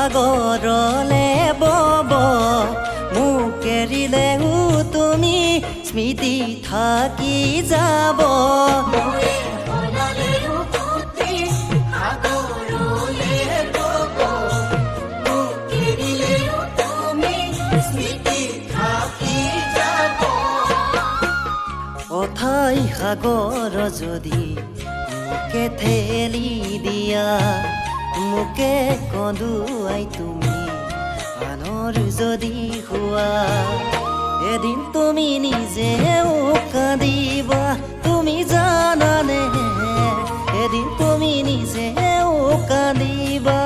সাগৰলে বব মোক এৰিলেও তুমি স্মৃতি থাকি যাব অথাই সাগৰ যদি মোকে ঠেলি দিয়া মোকে কন্দুৱাই তুমি আনৰ যদি হোৱা এদিন তুমি নিজেও কান্দিবা তুমি জানানে এদিন তুমি নিজেও কান্দিবা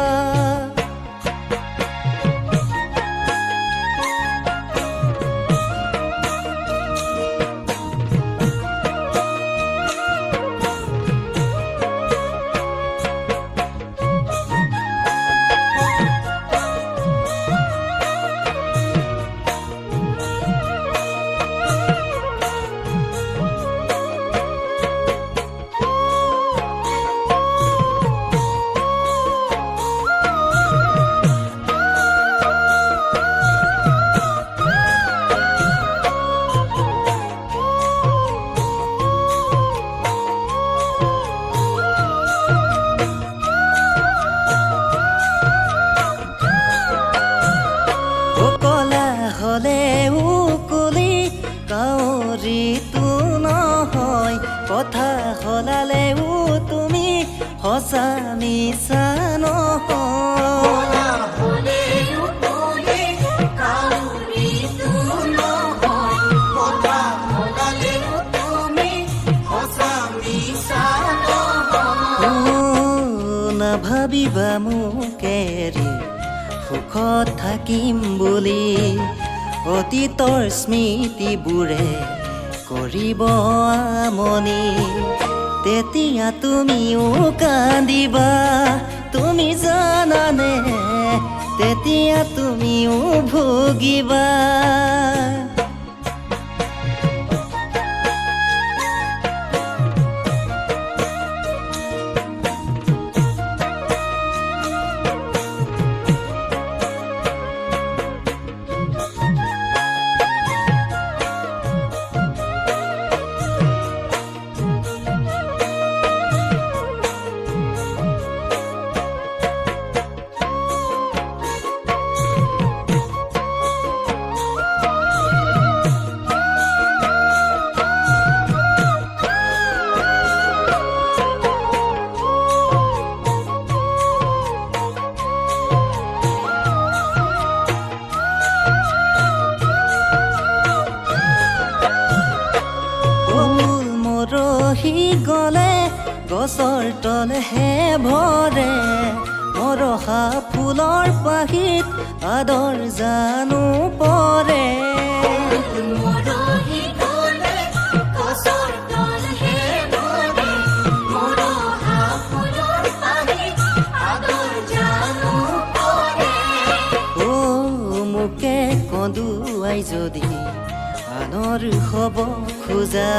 কাউৰীটো নহয় কথা হলালেও তুমি সঁচা মিছা নাভাবিবা মোক এৰি সুখত থাকিম বুলি অতীতৰ স্মৃতিবোৰে কৰিব আমনি তেতিয়া তুমিও কান্দিবা তুমি জানানে তেতিয়া তুমিও ভুগিবা গলে গছৰ তলহে ভৰে মৰহা ফুলৰ পাহিত আদৰ জানো পৰে মোকে কন্দুৱাই যদি আনৰ হ'ব খোজা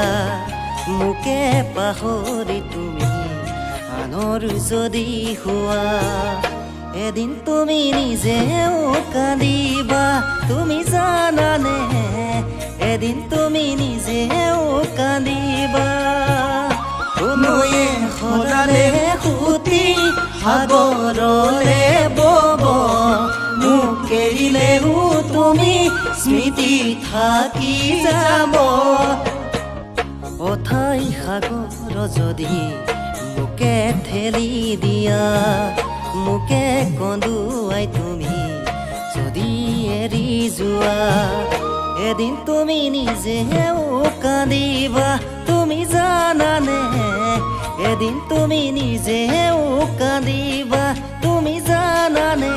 মোকে পাহৰি তুমি আনৰ যদি হোৱা এদিন তুমি নিজেও কান্দিবা তুমি জানানে এদিন তুমি নিজেও কান্দিবা নৈয়ে সদালে সুতি সাগৰলে বব মোক এৰিলেও তুমি স্মৃতি থাকি যাব অথাই সাগৰ যদি মোকে ঠেলি দিয়া মোকে কন্দুৱাই তুমি যদি এৰি যোৱা এদিন তুমি নিজেও কান্দিবা তুমি জানানে এদিন তুমি নিজেও কান্দিবা তুমি জানানে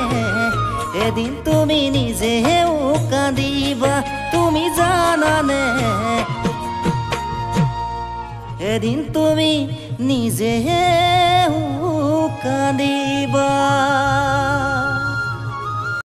এদিন তুমি নিজেও কান্দিবা তুমি জানানে এদিন তুমি নিজেও কান্দিবা